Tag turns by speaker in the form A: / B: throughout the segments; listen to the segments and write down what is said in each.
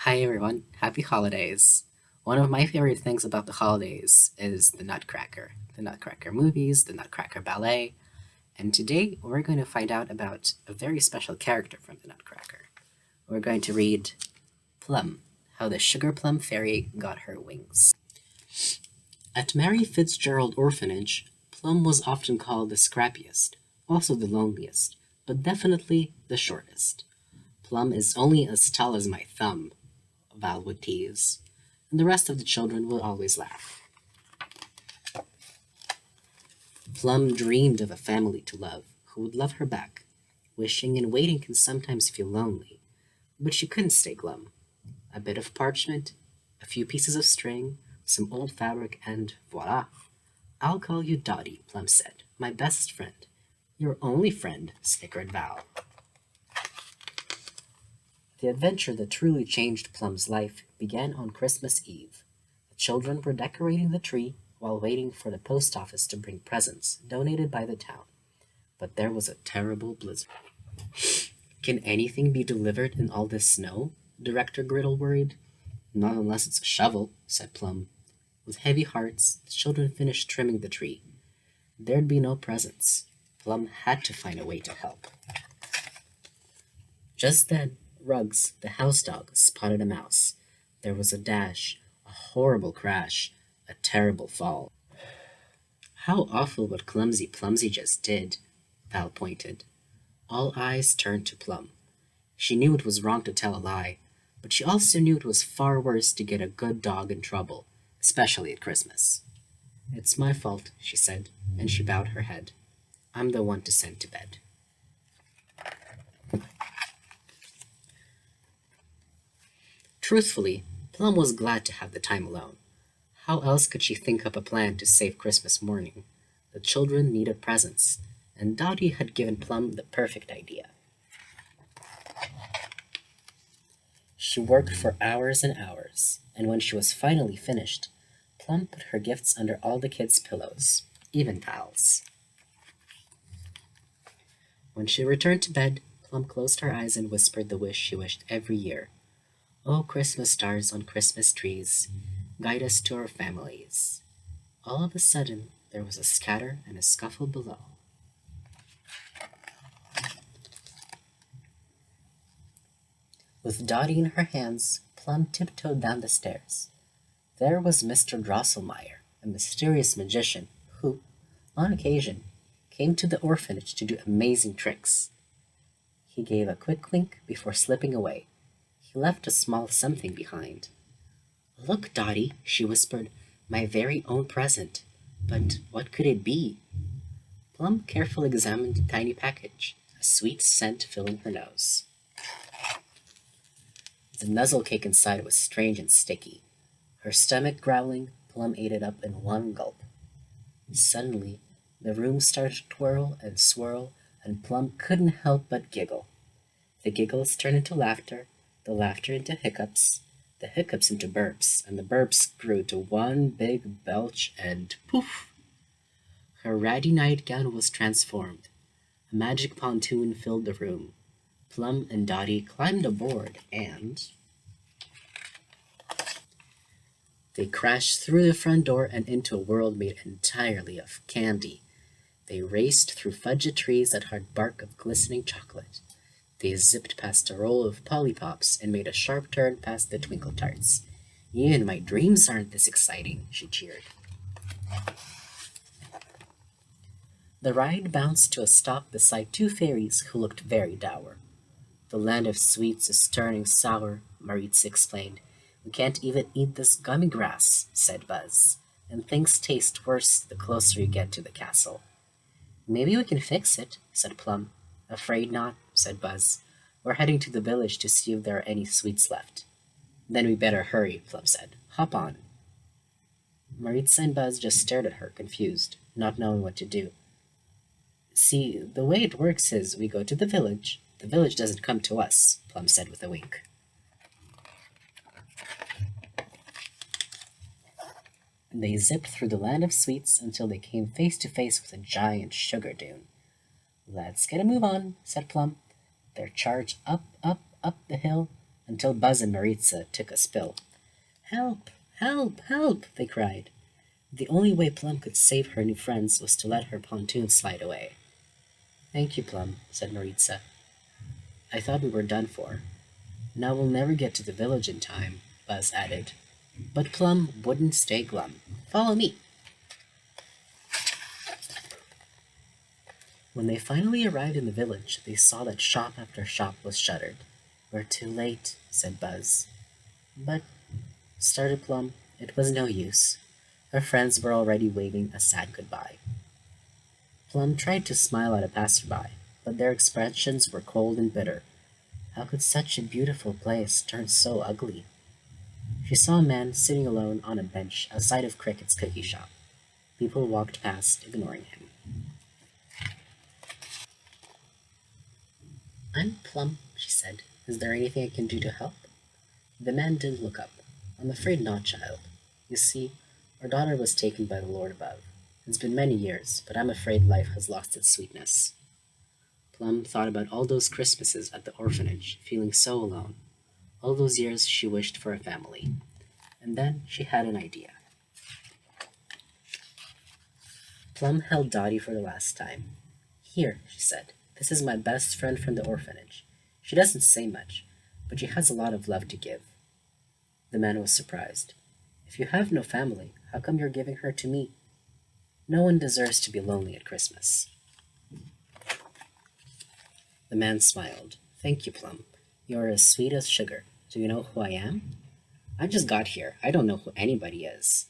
A: Hi everyone, happy holidays. One of my favorite things about the holidays is the Nutcracker movies, the Nutcracker ballet, and today we're going to find out about a very special character from the Nutcracker. We're going to read Plum, How the Sugar Plum Fairy Got Her Wings. At Mary Fitzgerald Orphanage, Plum was often called the scrappiest, also the loneliest, but definitely the shortest. Plum is only as tall as my thumb, Val would tease, and the rest of the children would always laugh. Plum dreamed of a family to love, who would love her back. Wishing and waiting can sometimes feel lonely, but she couldn't stay glum. A bit of parchment, a few pieces of string, some old fabric, and voila! I'll call you Dottie, Plum said, my best friend. Your only friend, snickered Val. The adventure that truly changed Plum's life began on Christmas Eve. The children were decorating the tree while waiting for the post office to bring presents donated by the town. But there was a terrible blizzard. Can anything be delivered in all this snow? Director Griddle worried. Not unless it's a shovel, said Plum. With heavy hearts, the children finished trimming the tree. There'd be no presents. Plum had to find a way to help. Just then, Ruggs, the house dog, spotted a mouse. There was a dash, a horrible crash, a terrible fall. How awful what Clumsy Plumsy just did, Val pointed. All eyes turned to Plum. She knew it was wrong to tell a lie, but she also knew it was far worse to get a good dog in trouble, especially at Christmas. It's my fault, she said, and she bowed her head. I'm the one to send to bed. Truthfully, Plum was glad to have the time alone. How else could she think up a plan to save Christmas morning? The children needed presents, and Dottie had given Plum the perfect idea. She worked for hours and hours, and when she was finally finished, Plum put her gifts under all the kids' pillows, even Val's. When she returned to bed, Plum closed her eyes and whispered the wish she wished every year. Oh, Christmas stars on Christmas trees, guide us to our families. All of a sudden, there was a scatter and a scuffle below. With Dottie in her hands, Plum tiptoed down the stairs. There was Mr. Drosselmeyer, a mysterious magician who, on occasion, came to the orphanage to do amazing tricks. He gave a quick wink before slipping away. He left a small something behind. Look, Dottie, she whispered, my very own present. But what could it be? Plum carefully examined the tiny package, a sweet scent filling her nose. The nuzzle cake inside was strange and sticky. Her stomach growling, Plum ate it up in one gulp. Suddenly, the room started to twirl and swirl, and Plum couldn't help but giggle. The giggles turned into laughter, the laughter into hiccups, the hiccups into burps, and the burps grew to one big belch, and poof! Her ratty nightgown was transformed. A magic pontoon filled the room. Plum and Dottie climbed aboard, and they crashed through the front door and into a world made entirely of candy. They raced through fudgy trees that had bark of glistening chocolate. They zipped past a roll of Polly Pops and made a sharp turn past the Twinkle Tarts. Even my dreams aren't this exciting, she cheered. The ride bounced to a stop beside two fairies who looked very dour. The land of sweets is turning sour, Maurice explained. We can't even eat this gummy grass, said Buzz, and things taste worse the closer you get to the castle. Maybe we can fix it, said Plum. Afraid not, said Buzz. We're heading to the village to see if there are any sweets left. Then we better hurry, Plum said. Hop on. Maritza and Buzz just stared at her, confused, not knowing what to do. See, the way it works is we go to the village. The village doesn't come to us, Plum said with a wink. They zipped through the land of sweets until they came face to face with a giant sugar dune. Let's get a move on, said Plum. Their charge up, up, up the hill, until Buzz and Maritza took a spill. Help! Help! Help! They cried. The only way Plum could save her new friends was to let her pontoon slide away. Thank you, Plum, said Maritza. I thought we were done for. Now we'll never get to the village in time, Buzz added. But Plum wouldn't stay glum. Follow me. When they finally arrived in the village, they saw that shop after shop was shuttered. We're too late, said Buzz. But, started Plum, it was no use. Her friends were already waving a sad goodbye. Plum tried to smile at a passerby, but their expressions were cold and bitter. How could such a beautiful place turn so ugly? She saw a man sitting alone on a bench outside of Cricket's cookie shop. People walked past, ignoring him. I'm Plum, she said. Is there anything I can do to help? The man didn't look up. I'm afraid not, child. You see, our daughter was taken by the Lord above. It's been many years, but I'm afraid life has lost its sweetness. Plum thought about all those Christmases at the orphanage, feeling so alone. All those years she wished for a family. And then she had an idea. Plum held Dottie for the last time. Here, she said, this is my best friend from the orphanage. She doesn't say much, but she has a lot of love to give. The man was surprised. If you have no family, how come you're giving her to me? No one deserves to be lonely at Christmas. The man smiled. Thank you, Plum. You're as sweet as sugar. Do you know who I am? I just got here. I don't know who anybody is.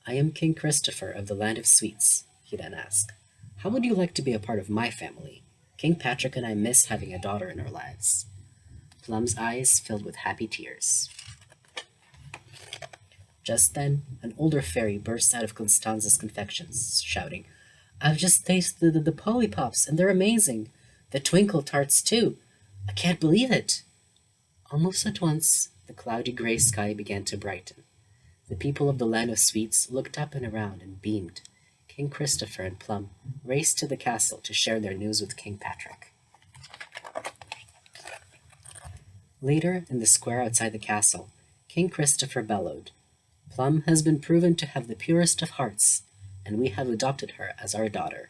A: I am King Christopher of the Land of Sweets, he then asked. How would you like to be a part of my family? King Patrick and I miss having a daughter in our lives. Plum's eyes filled with happy tears. Just then, an older fairy burst out of Constanza's confections, shouting, I've just tasted the Polly Pops, and they're amazing. The Twinkle Tarts, too. I can't believe it. Almost at once, the cloudy gray sky began to brighten. The people of the Land of Sweets looked up and around and beamed. King Christopher and Plum raced to the castle to share their news with King Patrick. Later, in the square outside the castle, King Christopher bellowed, Plum has been proven to have the purest of hearts, and we have adopted her as our daughter.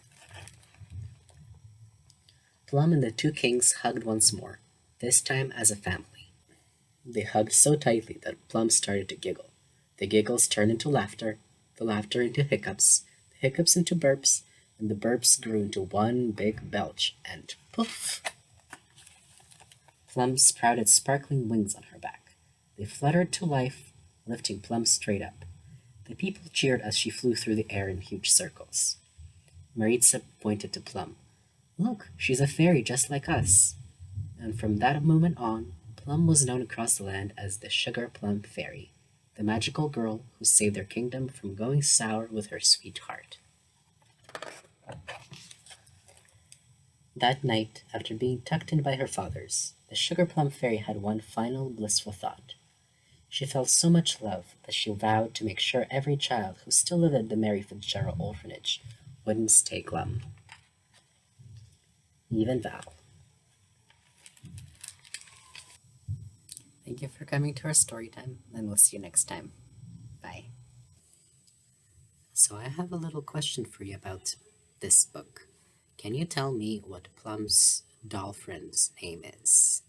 A: Plum and the two kings hugged once more, this time as a family. They hugged so tightly that Plum started to giggle. The giggles turned into laughter, the laughter into hiccups, the hiccups into burps, and the burps grew into one big belch, and poof! Plum sprouted sparkling wings on her back. They fluttered to life, lifting Plum straight up. The people cheered as she flew through the air in huge circles. Maritza pointed to Plum. Look, she's a fairy just like us. And from that moment on, Plum was known across the land as the Sugar Plum Fairy, the magical girl who saved their kingdom from going sour with her sweet heart. That night, after being tucked in by her fathers, the Sugar Plum Fairy had one final blissful thought. She felt so much love that she vowed to make sure every child who still lived at the Mary Fitzgerald orphanage wouldn't stay glum. Even Val. Thank you for coming to our story time, and we'll see you next time. Bye. So I have a little question for you about this book. Can you tell me what Plum's doll friend's name is?